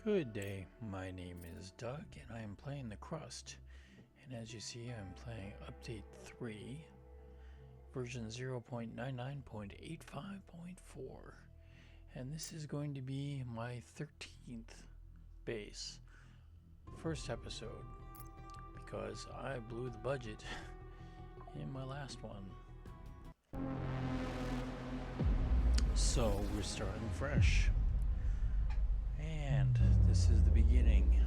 Good day, my name is Doug and I am playing the Crust, and as you see I'm playing update 3 version 0.99.85.4, and this is going to be my 13th base, first episode, because I blew the budget in my last one. So we're starting fresh. And this is the beginning.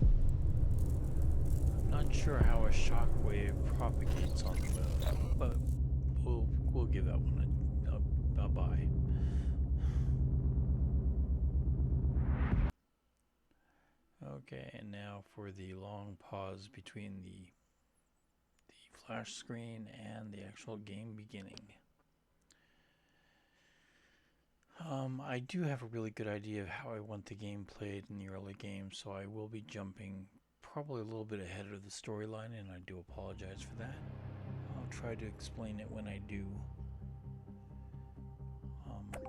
I'm not sure how a shockwave propagates on the moon, but we'll give that one a bye. Okay, and now for the long pause between the flash screen and the actual game beginning. I do have a really good idea of how I want the game played in the early game, so I will be jumping probably a little bit ahead of the storyline, and I do apologize for that. I'll try to explain it when I do.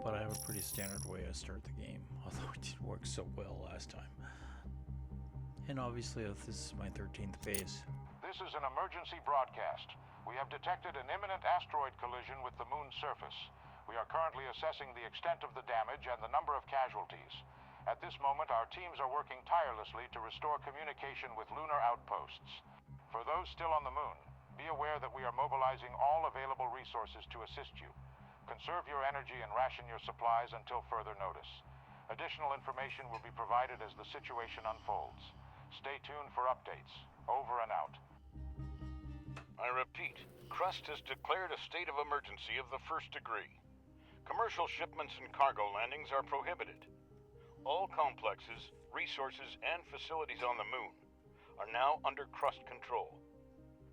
But I have a pretty standard way I start the game, although it didn't work so well last time. And obviously this is my 13th base. This is an emergency broadcast. We have detected an imminent asteroid collision with the moon's surface. We are currently assessing the extent of the damage and the number of casualties. At this moment, our teams are working tirelessly to restore communication with lunar outposts. For those still on the moon, be aware that we are mobilizing all available resources to assist you. Conserve your energy and ration your supplies until further notice. Additional information will be provided as the situation unfolds. Stay tuned for updates. Over and out. I repeat, Crust has declared a state of emergency of the first degree. Commercial shipments and cargo landings are prohibited. All complexes, resources, and facilities on the moon are now under Crust control.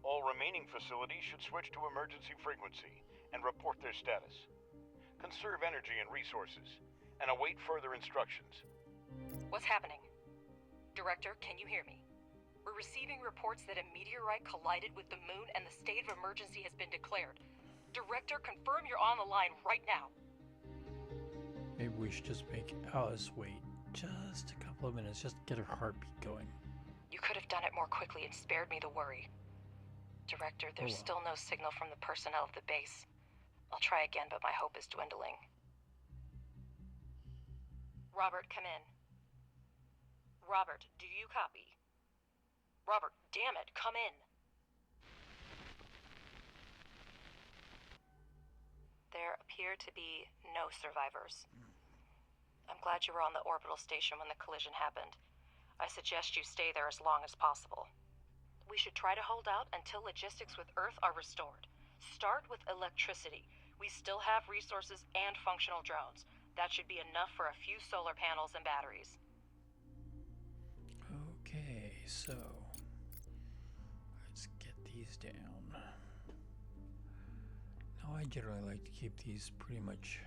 All remaining facilities should switch to emergency frequency and report their status. Conserve energy and resources, and await further instructions. What's happening? Director, can you hear me? We're receiving reports that a meteorite collided with the moon and the state of emergency has been declared. Director, confirm you're on the line right now. Maybe we should just make Alice wait just a couple of minutes, just to get her heartbeat going. You could have done it more quickly and spared me the worry. Director, there's still no signal from the personnel of the base. I'll try again, but my hope is dwindling. Robert, come in. Robert, do you copy? Robert, damn it, come in. There appear to be no survivors. I'm glad you were on the orbital station when the collision happened. I suggest you stay there as long as possible. We should try to hold out until logistics with Earth are restored. Start with electricity. We still have resources and functional drones. That should be enough for a few solar panels and batteries. Okay, so let's get these down. Now I generally like to keep these pretty much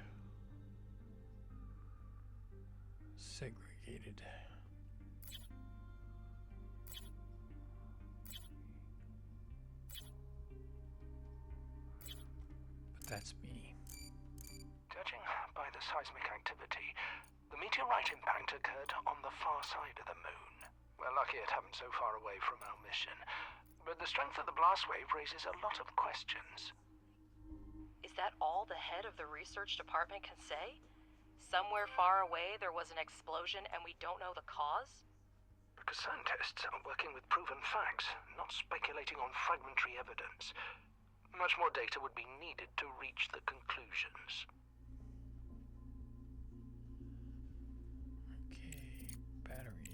segregated. But that's me. Judging by the seismic activity, the meteorite impact occurred on the far side of the moon. We're lucky it happened so far away from our mission, but the strength of the blast wave raises a lot of questions. Is that all the head of the research department can say? Somewhere far away there was an explosion and we don't know the cause? Because scientists are working with proven facts, not speculating on fragmentary evidence. Much more data would be needed to reach the conclusions. Okay, battery.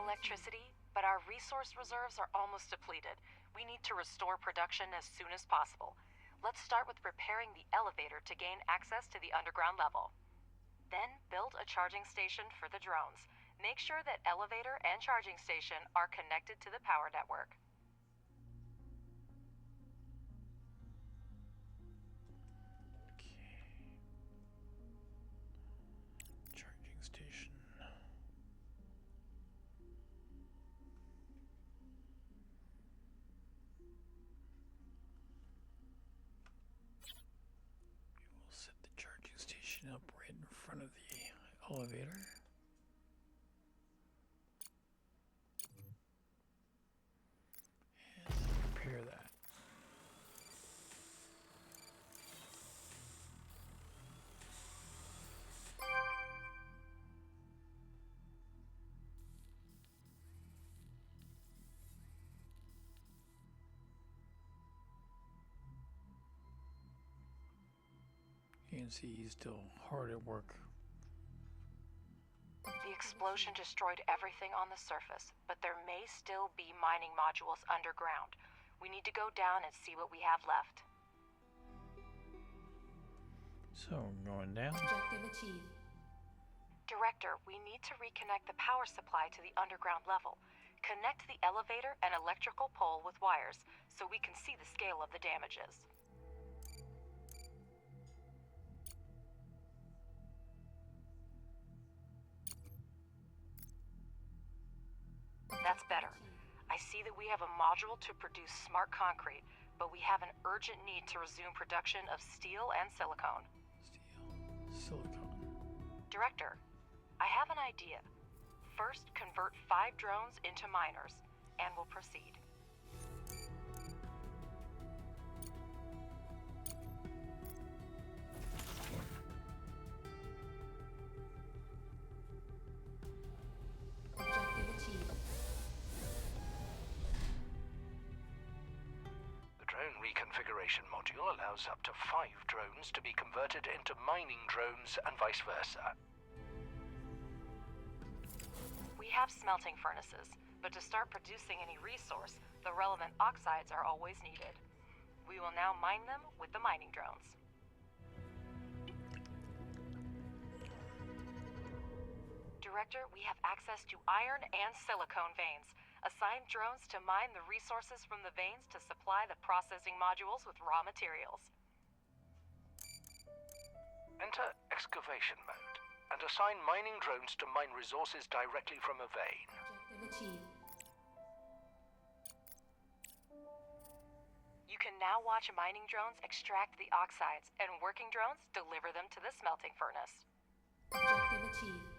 electricity, but our resource reserves are almost depleted. We need to restore production as soon as possible. Let's start with repairing the elevator to gain access to the underground level. Then build a charging station for the drones. Make sure that elevator and charging station are connected to the power network. Okay. Charging station. We will set the charging station up right in front of the elevator. And repair that. You can see he's still hard at work. The explosion destroyed everything on the surface, but there may still be mining modules underground. We need to go down and see what we have left. So, going down. Objective achieved. Director, we need to reconnect the power supply to the underground level. Connect the elevator and electrical pole with wires so we can see the scale of the damages. That's better. I see that we have a module to produce smart concrete, but we have an urgent need to resume production of steel and silicone. Steel, silicone. Director, I have an idea. First, convert 5 drones into miners, and we'll proceed. Objective achieved. The drone reconfiguration module allows up to 5 drones to be converted into mining drones and vice versa. We have smelting furnaces, but to start producing any resource, the relevant oxides are always needed. We will now mine them with the mining drones. Director, we have access to iron and silicone veins. Assign drones to mine the resources from the veins to supply the processing modules with raw materials. Enter excavation mode and assign mining drones to mine resources directly from a vein. Objective achieved. You can now watch mining drones extract the oxides, and working drones deliver them to the smelting furnace. Objective achieved.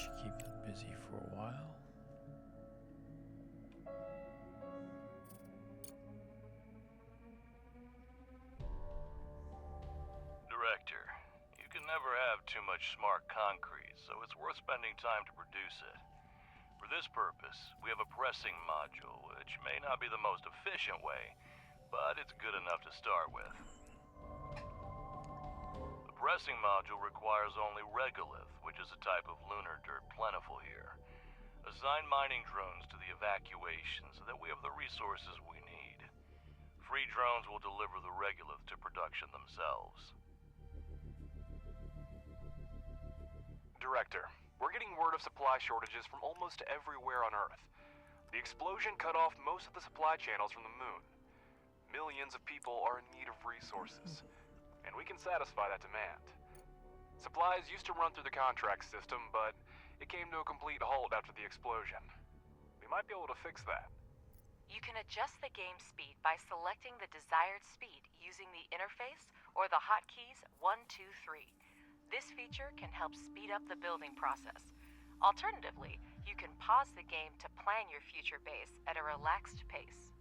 should keep them busy for a while. Director, you can never have too much smart concrete, so it's worth spending time to produce it. For this purpose, we have a pressing module, which may not be the most efficient way, but it's good enough to start with. The pressing module requires only regolith, which is a type of lunar dirt plentiful here. Assign mining drones to the evacuation so that we have the resources we need. Free drones will deliver the regolith to production themselves. Director, we're getting word of supply shortages from almost everywhere on Earth. The explosion cut off most of the supply channels from the moon. Millions of people are in need of resources, and we can satisfy that demand. Supplies used to run through the contract system, but it came to a complete halt after the explosion. We might be able to fix that. You can adjust the game speed by selecting the desired speed using the interface or the hotkeys 1, 2, 3. This feature can help speed up the building process. Alternatively, you can pause the game to plan your future base at a relaxed pace.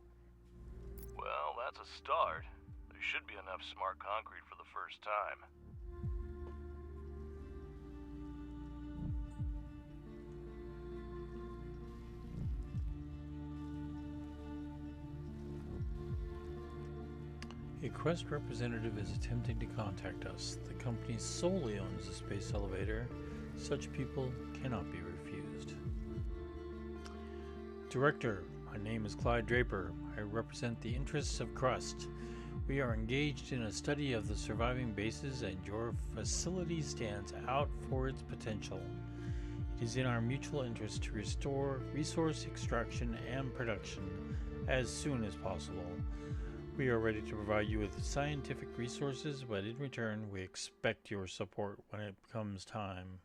Well, that's a start. There should be enough smart concrete for the first time. A Crust representative is attempting to contact us. The company solely owns the space elevator. Such people cannot be refused. Director, my name is Clyde Draper. I represent the interests of Crust. We are engaged in a study of the surviving bases, and your facility stands out for its potential. It is in our mutual interest to restore resource extraction and production as soon as possible. We are ready to provide you with scientific resources, but in return, we expect your support when it comes time.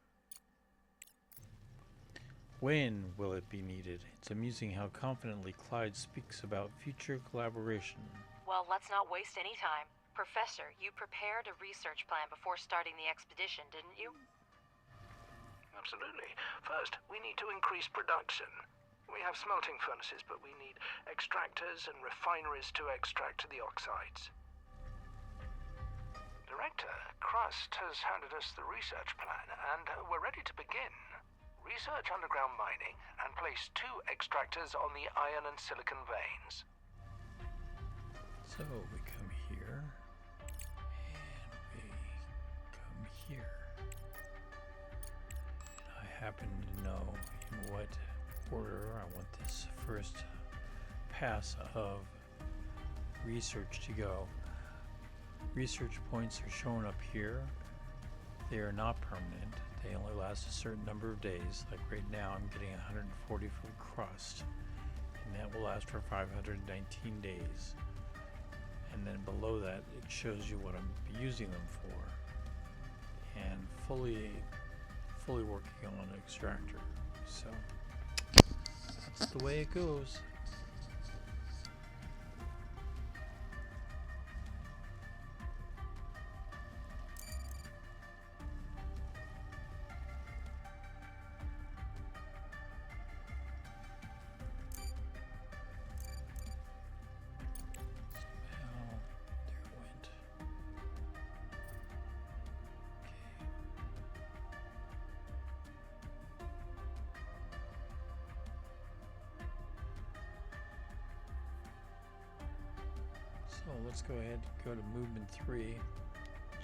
When will it be needed? It's amusing how confidently Clyde speaks about future collaboration. Well, let's not waste any time. Professor, you prepared a research plan before starting the expedition, didn't you? Absolutely. First, we need to increase production. We have smelting furnaces, but we need extractors and refineries to extract the oxides. Director, Crust has handed us the research plan, and we're ready to begin. Research underground mining and place 2 extractors on the iron and silicon veins. So we come here, and we come here. And I happen to know in what order I want this first pass of research to go. Research points are shown up here. They are not permanent. They only last a certain number of days. Like right now I'm getting 140 from Crust, and that will last for 519 days. And then below that it shows you what I'm using them for, and fully working on an extractor. So that's the way it goes. Somehow there it went. So let's go ahead and go to movement 3,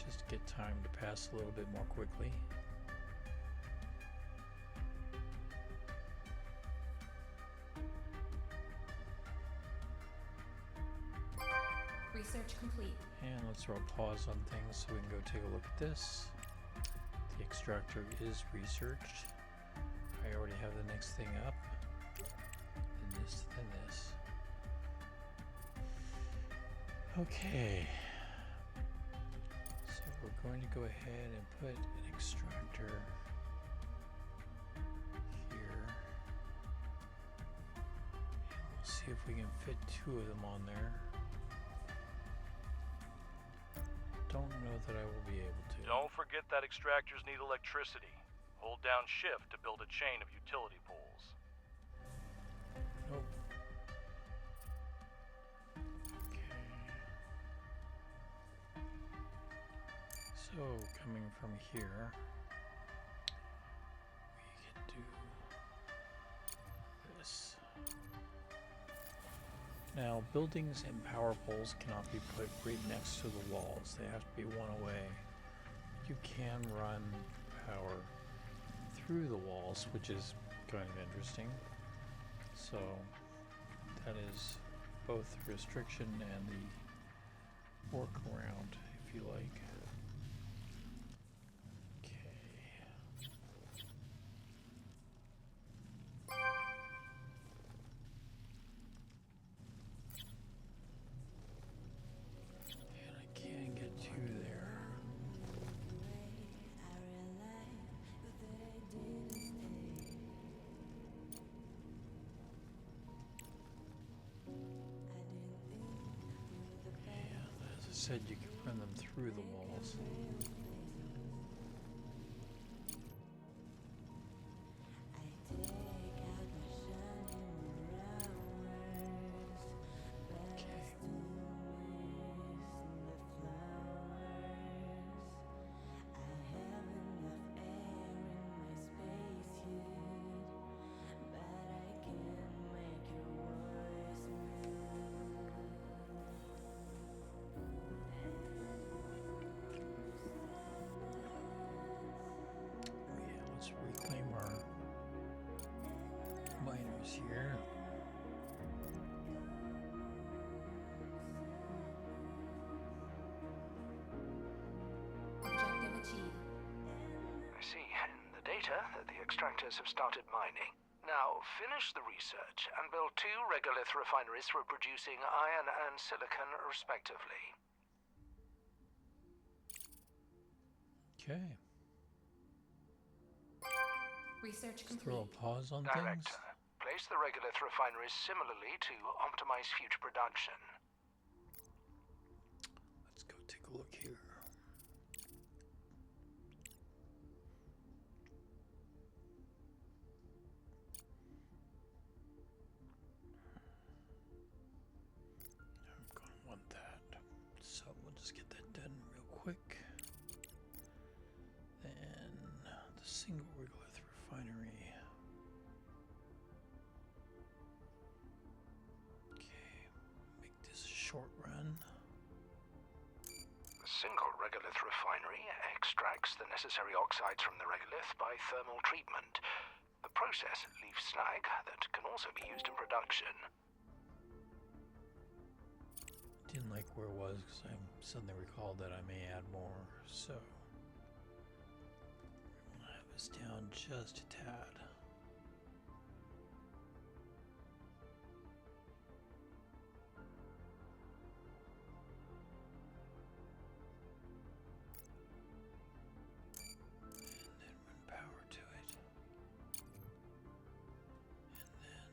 just to get time to pass a little bit more quickly. Research complete. And let's throw a pause on things so we can go take a look at this. The extractor is researched. I already have the next thing up. Then this, then this. Okay. So we're going to go ahead and put an extractor here. And we'll see if we can fit 2 of them on there. Don't know that I will be able to. Don't forget that extractors need electricity. Hold down shift to build a chain of utility poles. Nope. So, coming from here, we can do this. Now, buildings and power poles cannot be put right next to the walls. They have to be one away. You can run power through the walls, which is kind of interesting. So, that is both the restriction and the workaround, if you like. Said you could run them through the walls. Reclaim our miners here. Objective achieved. I see in the data that the extractors have started mining. Now, finish the research and build 2 regolith refineries for producing iron and silicon, respectively. Okay. Research Just throw complete. a pause on Director, things. place the regolith refineries similarly to optimize future production. Let's go take a look here. I'm going to want that. So we'll just get that done real quick. Then the single regolith refinery. Okay, make this a short run. The single regolith refinery extracts the necessary oxides from the regolith by thermal treatment. The process leaves slag that can also be used in production. Didn't like where it was because I suddenly recalled that I may add more. So we'll have this down just a tad. And then run power to it. And then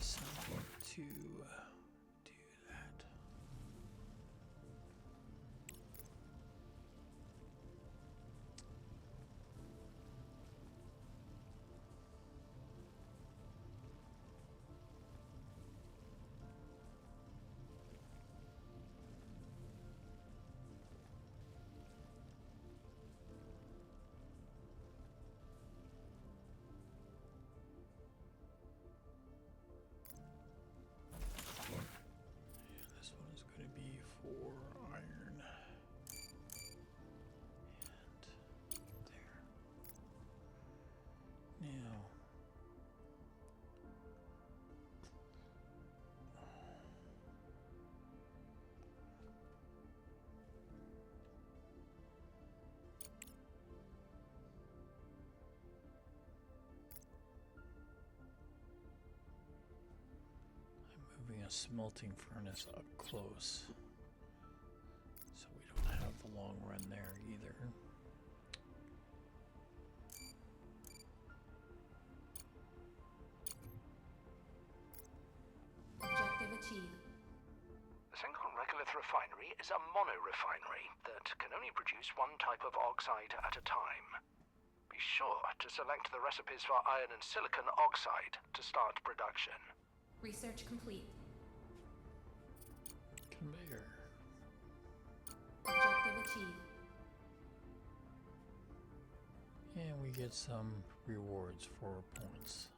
assign it to do that. This one is going to be for iron. And there. Now, I'm moving a smelting furnace up close, so we don't have the long run there either. Objective achieved. The single regolith refinery is a monorefinery that can only produce one type of oxide at a time. Be sure to select the recipes for iron and silicon oxide to start production. Research complete. Conveyor. Objective achieved. And we get some rewards for points.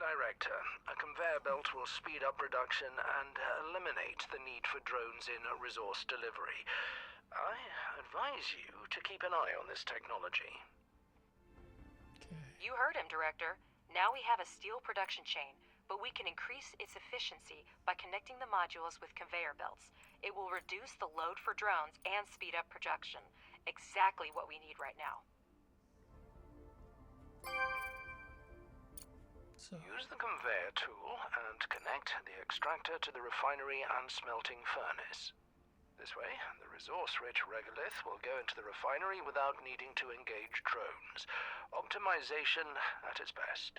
Director, a conveyor belt will speed up production and eliminate the need for drones in resource delivery. I advise you to keep an eye on this technology. Okay. You heard him, Director. Now we have a steel production chain, but we can increase its efficiency by connecting the modules with conveyor belts. It will reduce the load for drones and speed up production. Exactly what we need right now. So, Use the conveyor tool and connect the extractor to the refinery and smelting furnace. This way, the resource-rich regolith will go into the refinery without needing to engage drones. Optimization at its best.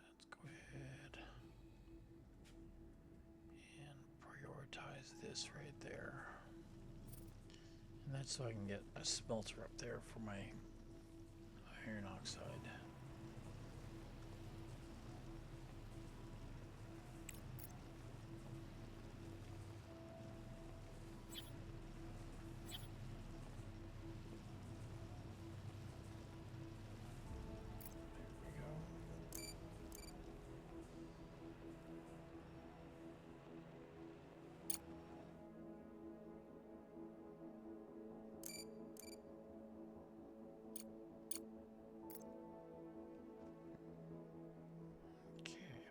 let's go ahead and prioritize this right there. And that's so I can get a smelter up there for my iron oxide. There we go. Okay.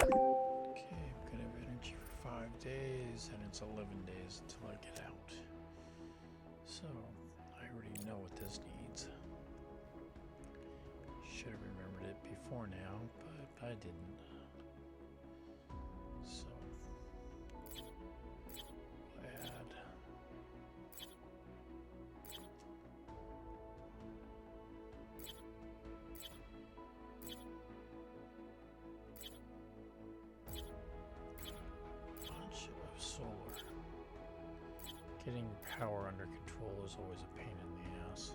Okay, I'm gonna have energy for 5 days, and it's 11 days until I get out. So, I already know what this needs. Should have remembered it before now, but I didn't. So, we'll add. Bunch of solar. Getting power under control is always a pain in the ass.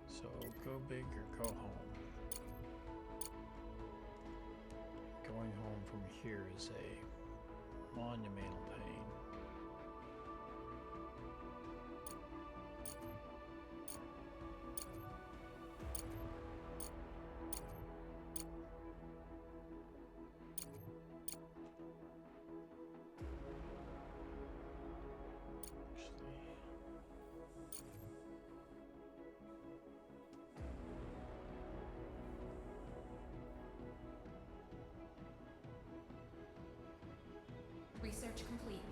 So go big or go home. Going home from here is a monumental pain. Research complete.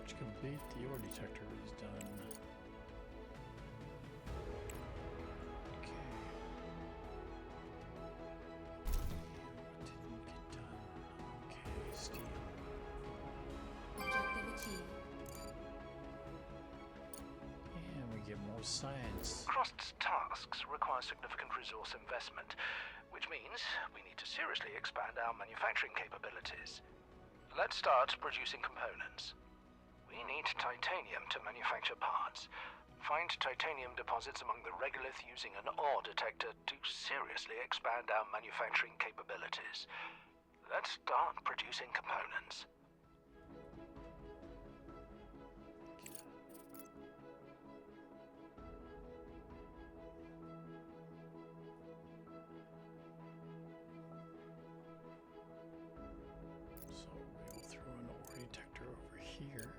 Research complete. The ore detector is done. Okay. Didn't get done. Okay, steel. Objective achieved. And we get more science. Crust's tasks require significant resource investment, which means we need to seriously expand our manufacturing capabilities. Let's start producing components. We need titanium to manufacture parts. Find titanium deposits among the regolith using an ore detector to seriously expand our manufacturing capabilities. Let's start producing components. So we'll throw an ore detector over here.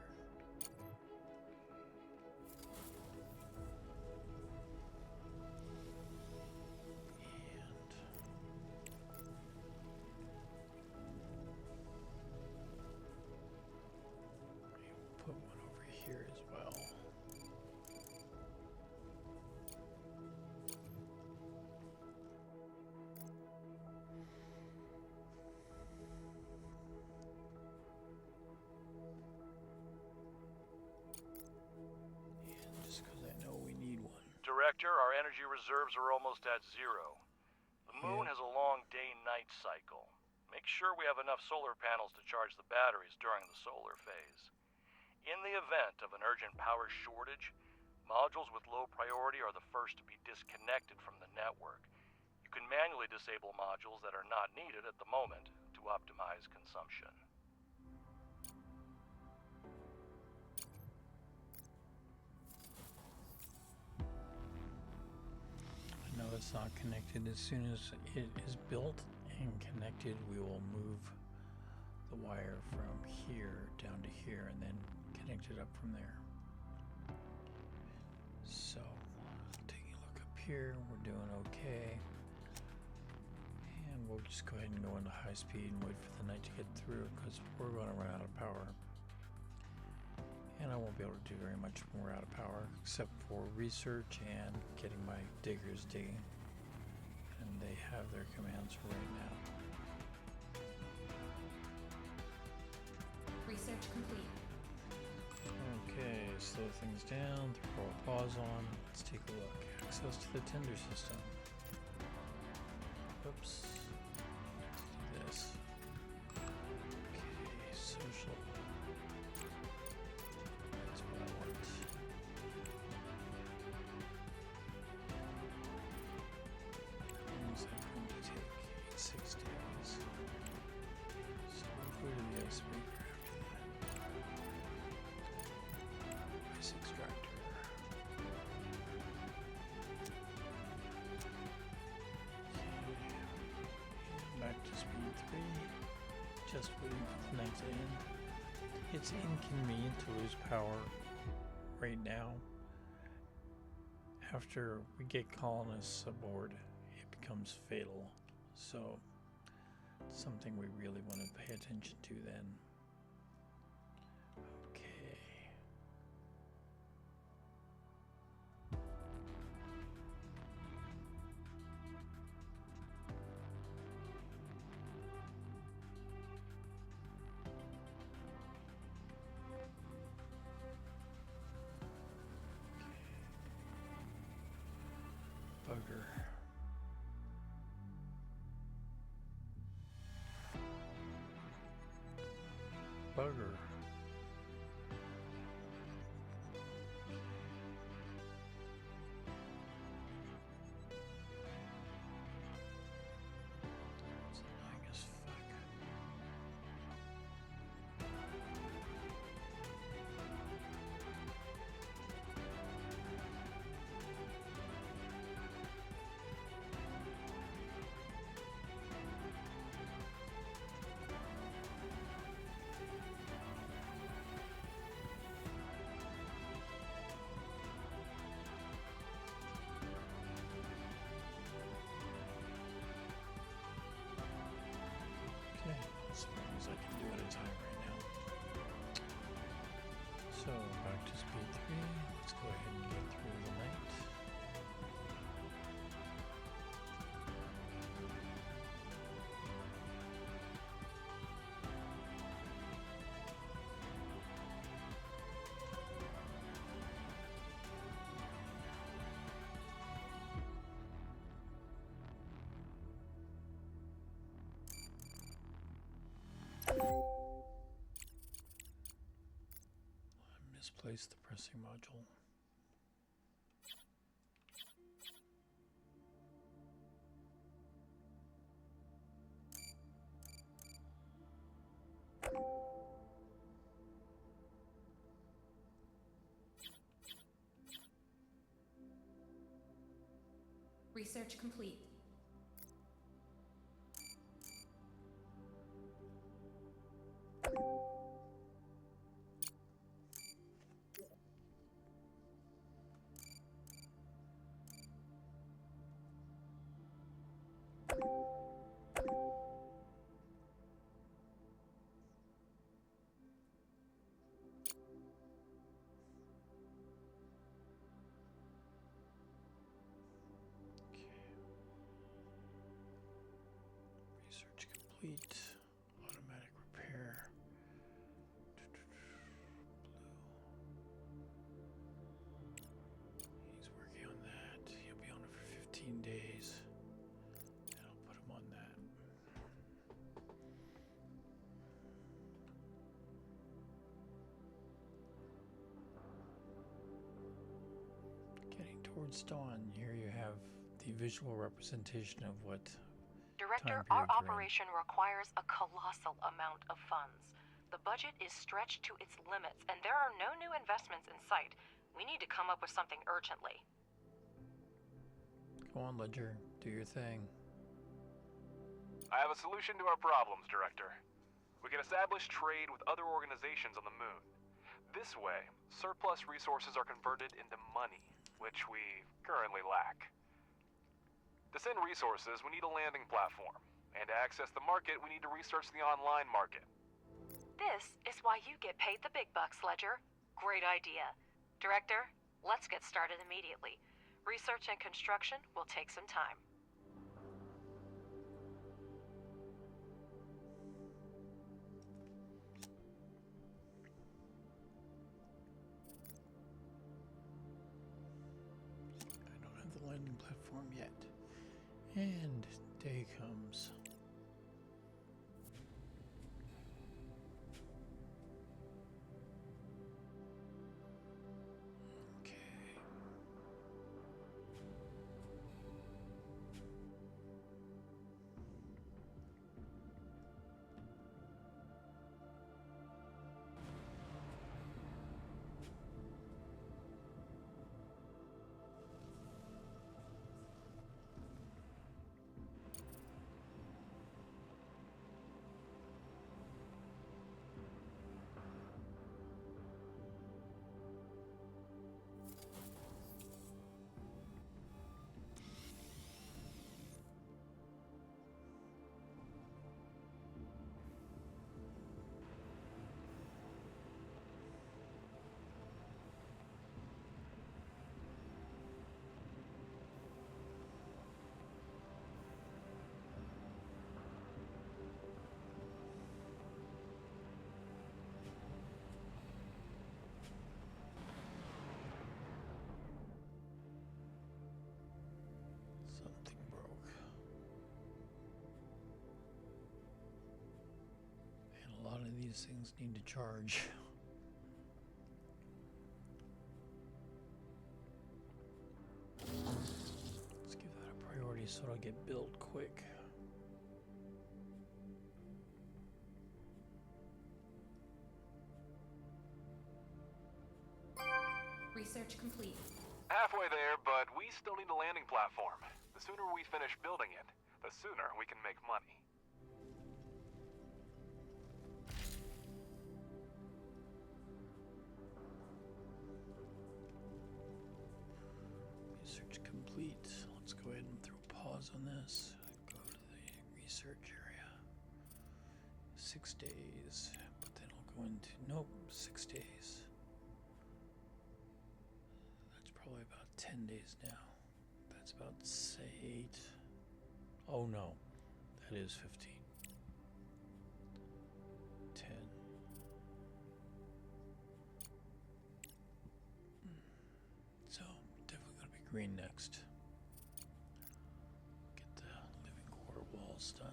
And we'll put one over here as well. And just because I know we need one. Director, our energy reserves are almost at zero. The moon Yeah. has a long day-night cycle. Make sure we have enough solar panels to charge the batteries during the solar phase. In the event of an urgent power shortage, modules with low priority are the first to be disconnected from the network. You can manually disable modules that are not needed at the moment to optimize consumption. I know it's not connected. As soon as it is built and connected, we will move the wire from here down to here and then connect it up from there. So, taking a look up here, we're doing okay. And we'll just go ahead and go into high speed and wait for the night to get through because we're going to run out of power. And I won't be able to do very much more out of power except for research and getting my diggers digging. And they have their commands for right now. Research complete. Okay, slow things down, throw a pause on. Let's take a look. Access to the tender system. Oops. Do this. Okay, social. That's what I want. Things are going to take 6 days. So we'll go to the ice maker after that. Ice extractor. Okay. Back to speed 3. Just waiting for the night to end. It's inconvenient to lose power right now. After we get colonists aboard, it becomes fatal. So, it's something we really want to pay attention to then. Okay. Bugger. Bugger. It's annoying as fuck. Okay, as far as I can do at a time right now. So, back to speed 3. Let's go ahead and get through the night. I misplaced the pressing module. Research complete. Research complete. Automatic repair. He's working on that. He'll be on it for 15 days. And I'll put him on that. Getting towards dawn. Here you have the visual representation of what Director, time our period you're in. operation requires a colossal amount of funds. The budget is stretched to its limits, and there are no new investments in sight. We need to come up with something urgently. Go on, Ledger. Do your thing. I have a solution to our problems, Director. We can establish trade with other organizations on the moon. This way, surplus resources are converted into money, which we currently lack. To send resources, we need a landing platform. And to access the market, we need to research the online market. This is why you get paid the big bucks, Ledger. Great idea. Director, let's get started immediately. Research and construction will take some time. I don't have the landing platform yet. And day comes. Okay. Something broke. And a lot of these things need to charge. Let's give that a priority so it'll get built quick. Research complete. Halfway there, but we still need a landing platform. The sooner we finish building it, the sooner we can make money. Research complete. Let's go ahead and throw pause on this. Go to the research area. 6 days. But then I'll go into, nope, 6 days. 10 days now. That's about, say, 8. Oh no, that is 15. 10. So, definitely going to be green next. Get the living quarter walls done.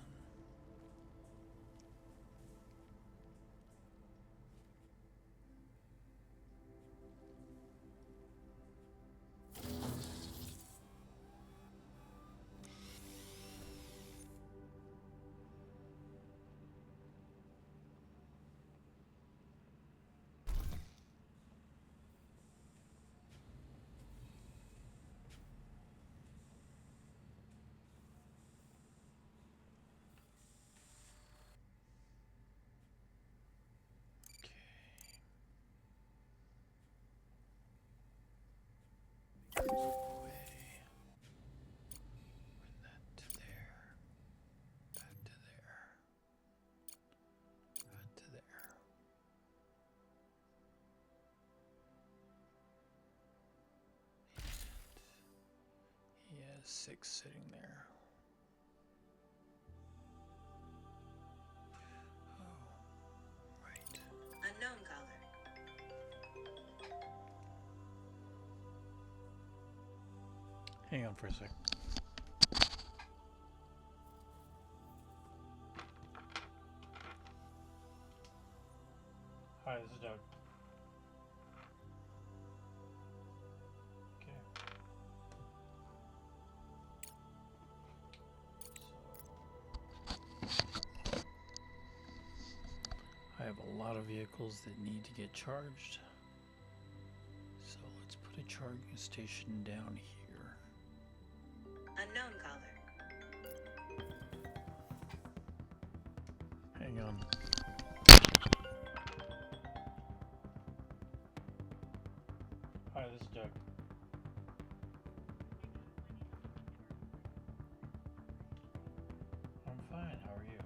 Away. Bring that to there. That to there. That to there. And he has 6 sitting there. Oh, right. Unknown caller. Hang on for a sec. Hi, this is Doug. Okay. So, I have a lot of vehicles that need to get charged. So let's put a charging station down here. Unknown caller. Hang on. Hi, this is Doug. I'm fine. How are you?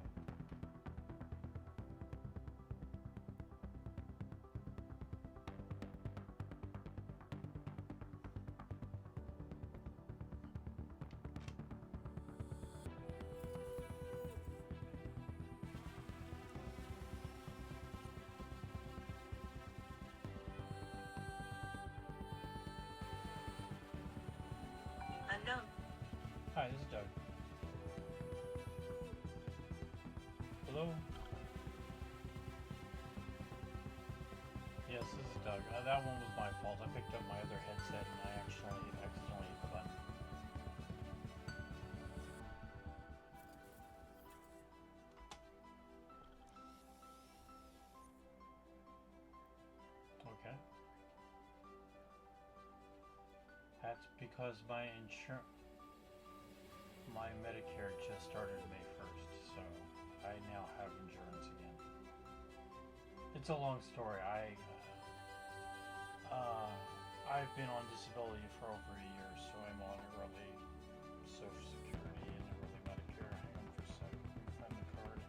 Unknown. Hi, this is Doug. Hello? Yes, this is Doug. That one was my fault. I picked up my other headset and I accidentally hit the button. Okay. That's because my Medicare just started May 1st, so I now have insurance again. It's a long story. I've been on disability for over a year, so I'm on early Social Security and early Medicare. Hang on for a second. Let me find the card.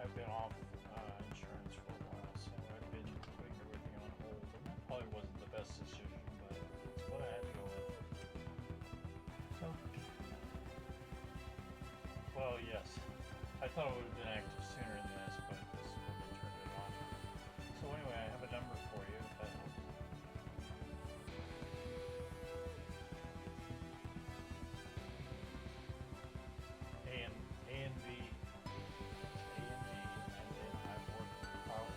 I've been off insurance for a while, so I've been putting everything on hold. And that probably wasn't the best decision, but it's what I had to go with. So, well, yes. I thought it would have been active sooner than this, but this is when they turned it on. So anyway, I have a number for you, if that helps. A and B, and then I've worked out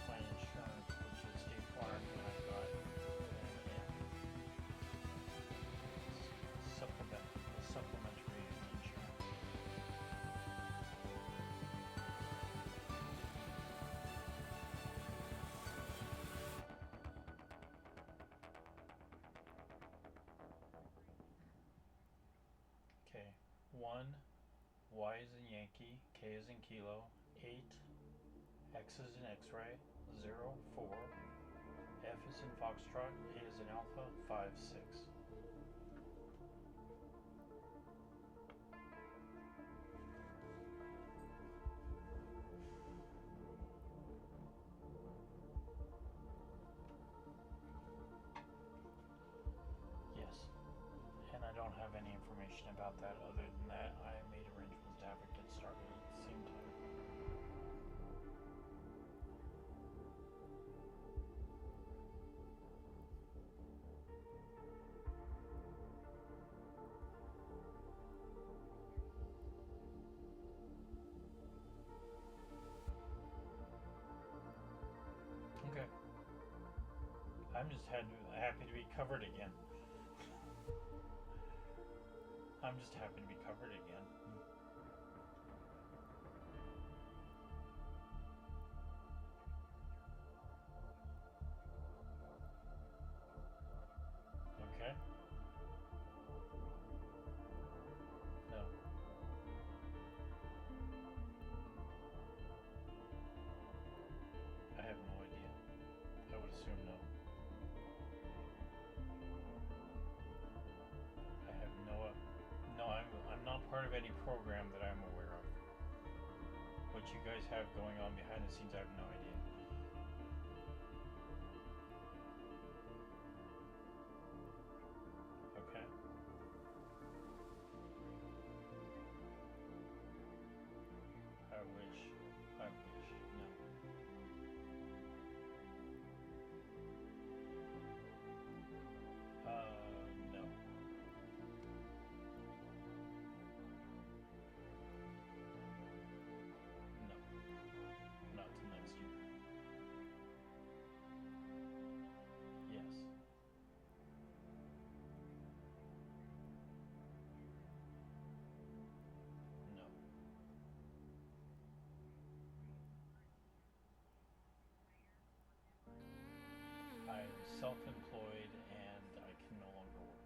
my insurance, which is State Farm, and I've got supplementary insurance. Okay, 1, Y is in Yankee, K is in Kilo, 8, X is in X-ray, 0, 4, F is in Foxtrot, A is in Alpha, 5, 6. information about that. Other than that, I made arrangements to have it get started at the same time. Okay. I'm just happy to be covered again. I'm just happy to be covered again. Okay. No. I have no idea. I would assume no. I have no, I'm not part of any program that I'm aware of. What you guys have going on behind the scenes, I have no idea. Okay. I wish. I wish. No. No. No. Not till next year. Yes. No. I'm self-employed and I can no longer work.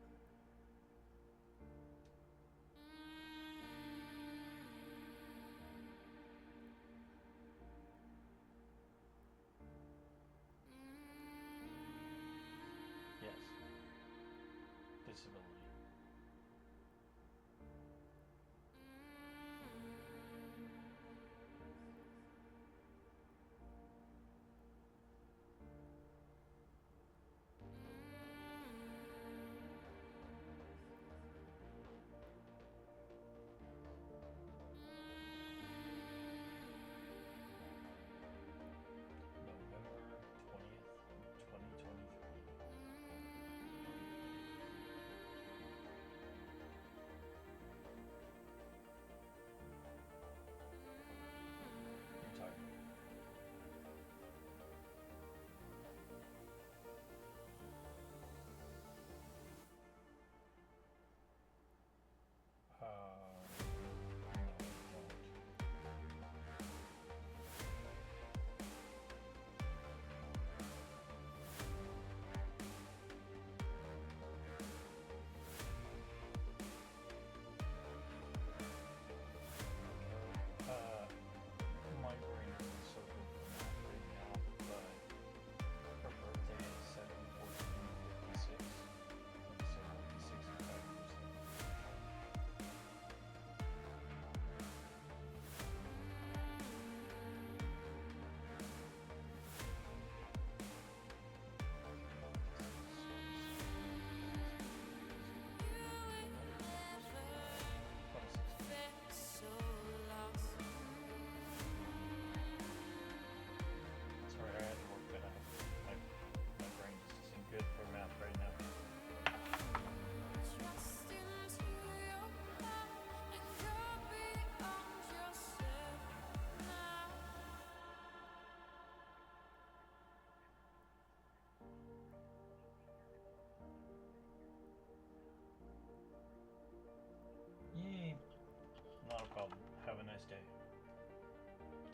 Yes. Disability. November 20th, 2023. Retired. No, I don't. My brain isn't so good for math right now, but her birthday is 7/14/56. So it'll be 65 years old. Sorry, I had to work that out. My brain just isn't good for math right now. Yay! Not a problem. Have a nice day.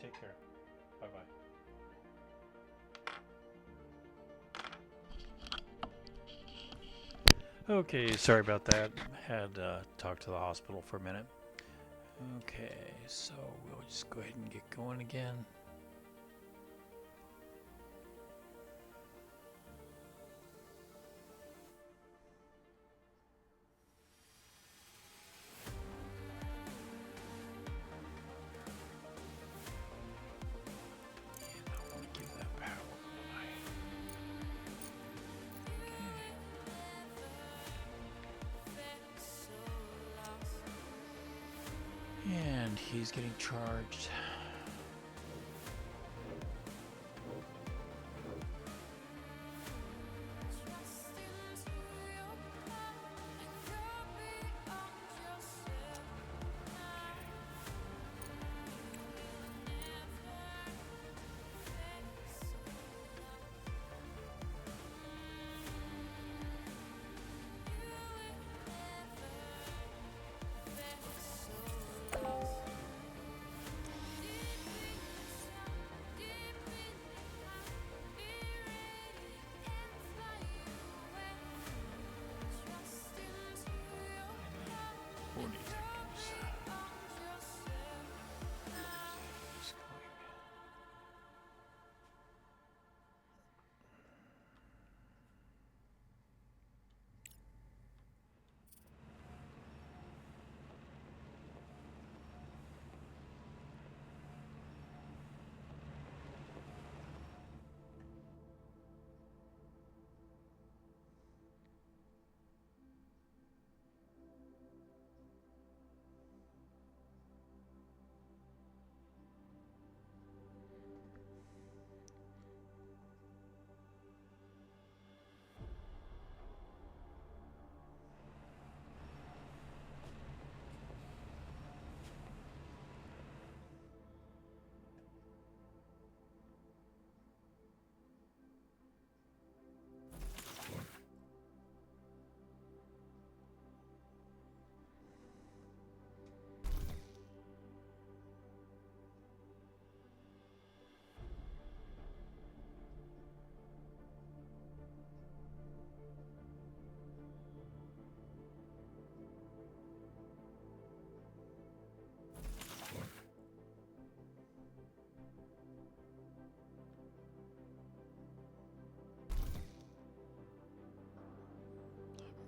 Take care. Bye bye. Okay, sorry about that. Had talked to the hospital for a minute. Okay, so we'll just go ahead and get going again. And I want to give that power away. Okay. is getting charged.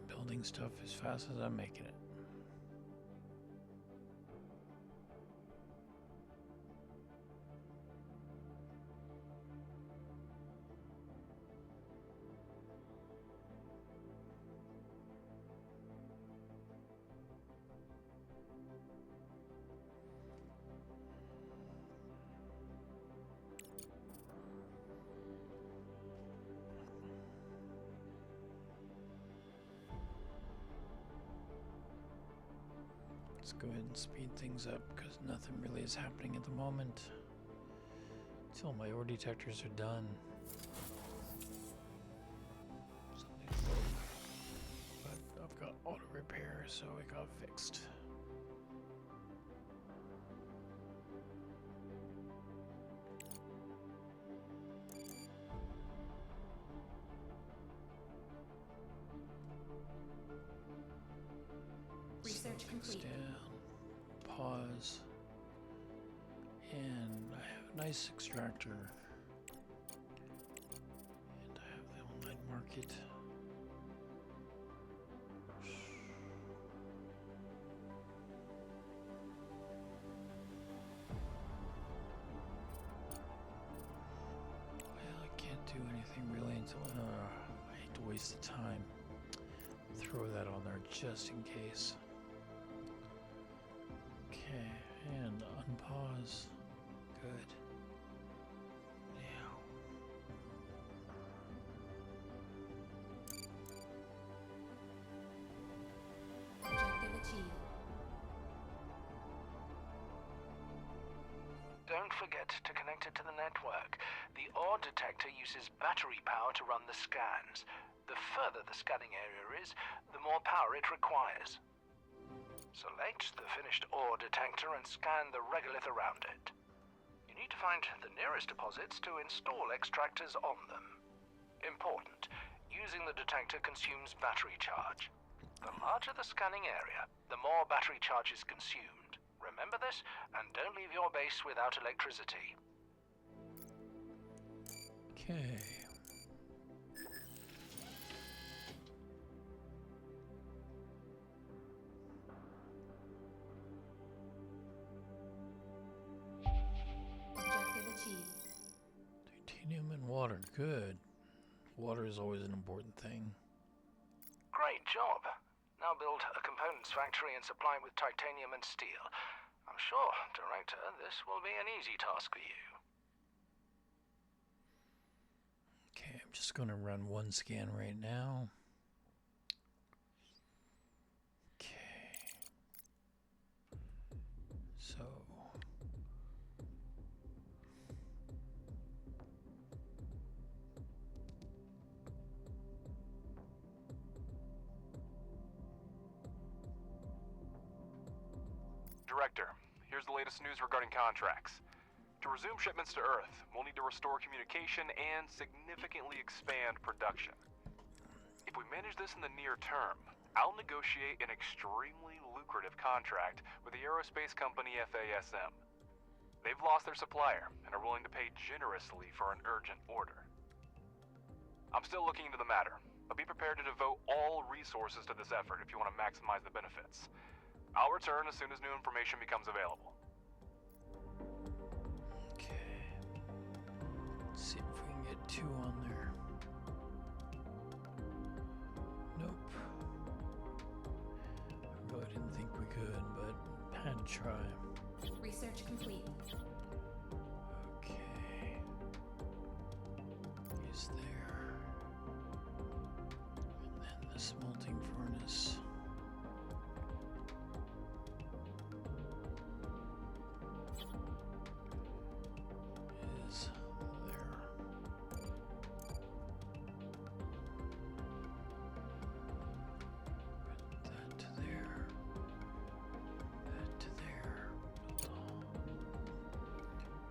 Building stuff as fast as I'm making it. Let's go ahead and speed things up because nothing really is happening at the moment until my ore detectors are done. But I've got auto repair, so it got fixed. Research complete. Down, pause, and I have a nice extractor, and I have the online market. Well, I can't do anything really until I hate to waste the time. Throw that on there just in case. Okay, and unpause. Good. Now. Objective achieved. Don't forget to connect it to the network. The ore detector uses battery power to run the scans. The further the scanning area is, the more power it requires. Select the finished ore detector and scan the regolith around it. You need to find the nearest deposits to install extractors on them. Important, using the detector consumes battery charge. The larger the scanning area, the more battery charge is consumed. Remember this, and don't leave your base without electricity. Okay. Objective achieved. Titanium and water. Good. Water is always an important thing. Great job. Now build a components factory and supply with titanium and steel. I'm sure, Director, this will be an easy task for you. Okay, I'm just going to run one scan right now. Okay. So... Director, here's the latest news regarding contracts. To resume shipments to Earth, we'll need to restore communication and significantly expand production. If we manage this in the near term, I'll negotiate an extremely lucrative contract with the aerospace company FASM. They've lost their supplier and are willing to pay generously for an urgent order. I'm still looking into the matter, but be prepared to devote all resources to this effort if you want to maximize the benefits. I'll return as soon as new information becomes available. Okay. Let's see if we can get 2 on there. Nope. I really didn't think we could, but had to try. Research complete. Okay. Is there. And then the smelting furnace. Is there. Put that to there. That to there.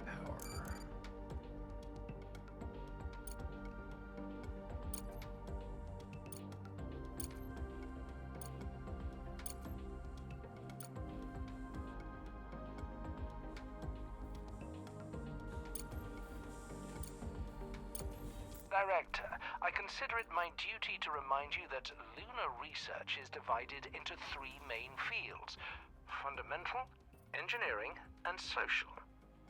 Power. Director, I consider it my duty to remind you that lunar research is divided into 3 main fields: fundamental, engineering, and social.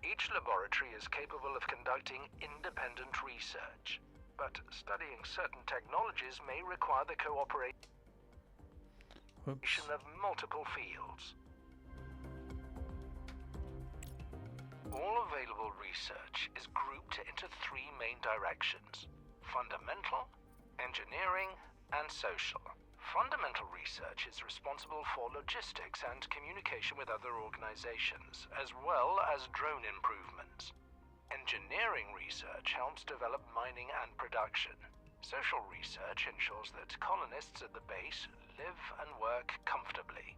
Each laboratory is capable of conducting independent research, but studying certain technologies may require the cooperation Whoops. of multiple fields. All available research is grouped into 3 main directions: fundamental, engineering, and social. Fundamental research is responsible for logistics and communication with other organizations, as well as drone improvements. Engineering research helps develop mining and production. Social research ensures that colonists at the base live and work comfortably.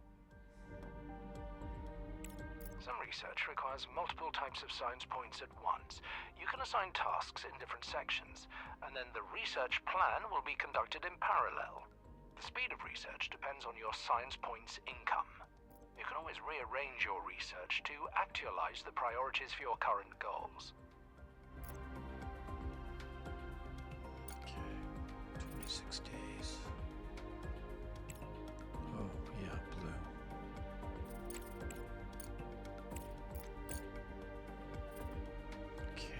Some research requires multiple types of science points at once. You can assign tasks in different sections, and then the research plan will be conducted in parallel. The speed of research depends on your science points income. You can always rearrange your research to actualize the priorities for your current goals. Okay. 26 days. Oh, yeah, blue. Okay.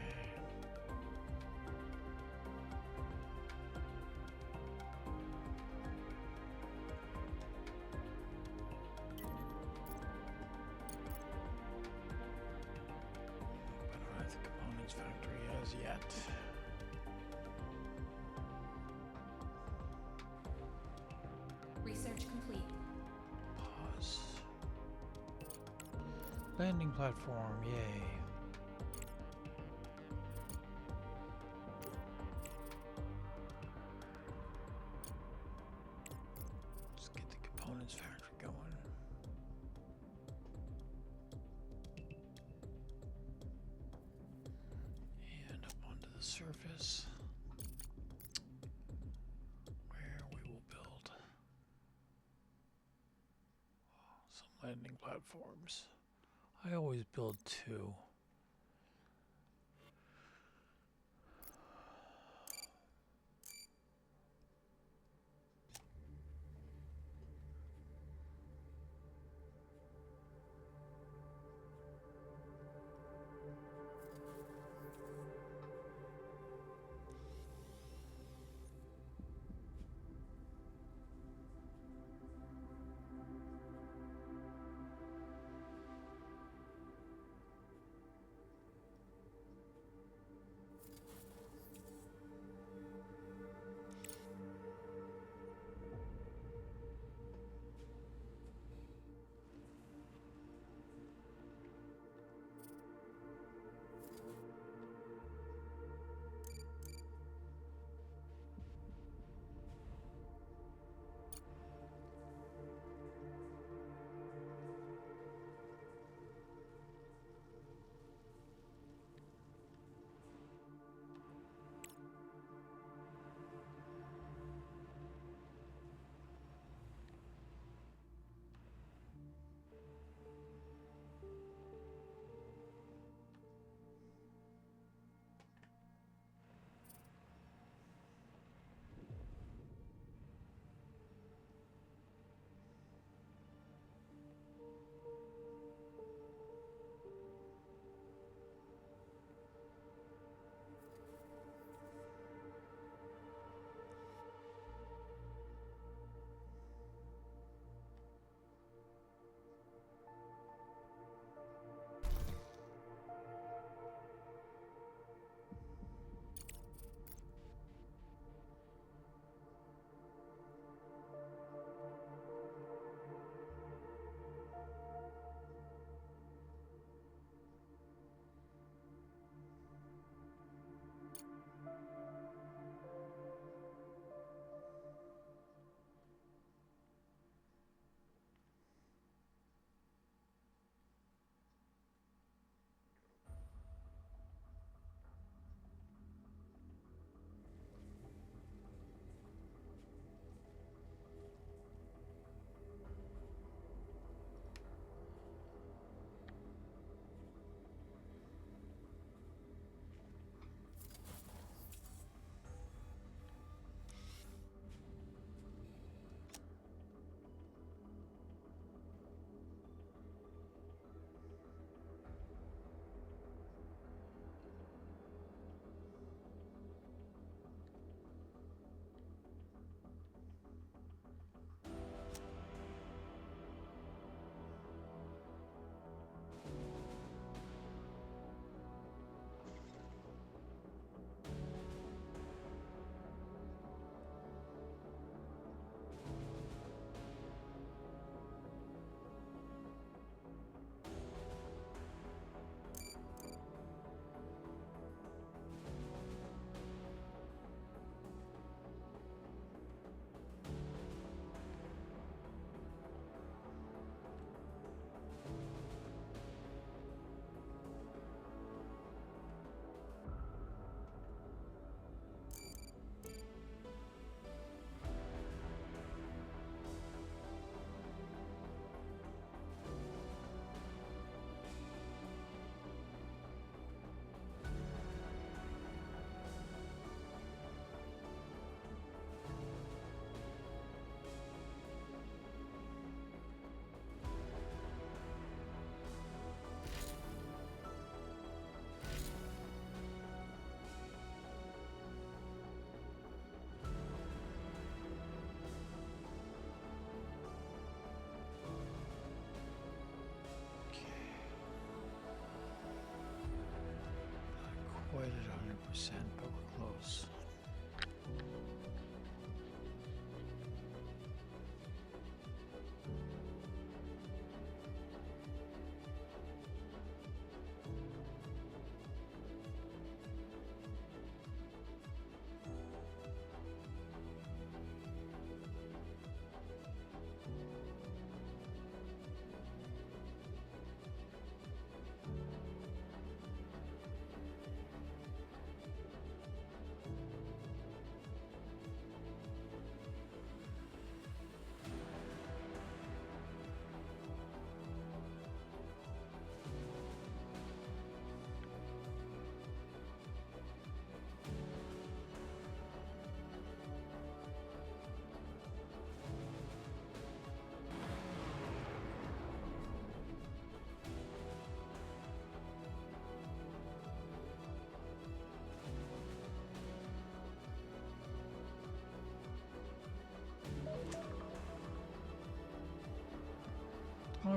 I don't have the components factory as yet. Research complete. Pause. Landing platform, yay. Let's get the components factory going. And up onto the surface, where we will build some landing platforms. I always build 2.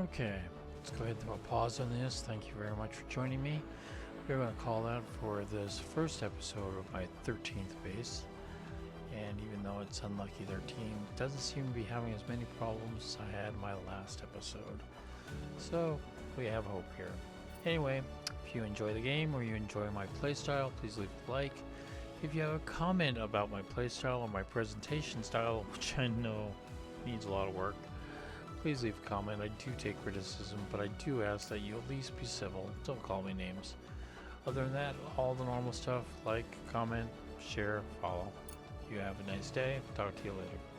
Okay, let's go ahead and throw a pause on this. Thank you very much for joining me. We're going to call that for this first episode of my 13th base. And even though it's unlucky 13, it doesn't seem to be having as many problems as I had in my last episode. So, we have hope here. Anyway, if you enjoy the game or you enjoy my playstyle, please leave a like. If you have a comment about my playstyle or my presentation style, which I know needs a lot of work, please leave a comment. I do take criticism, but I do ask that you at least be civil. Don't call me names. Other than that, all the normal stuff, like, comment, share, follow. You have a nice day. Talk to you later.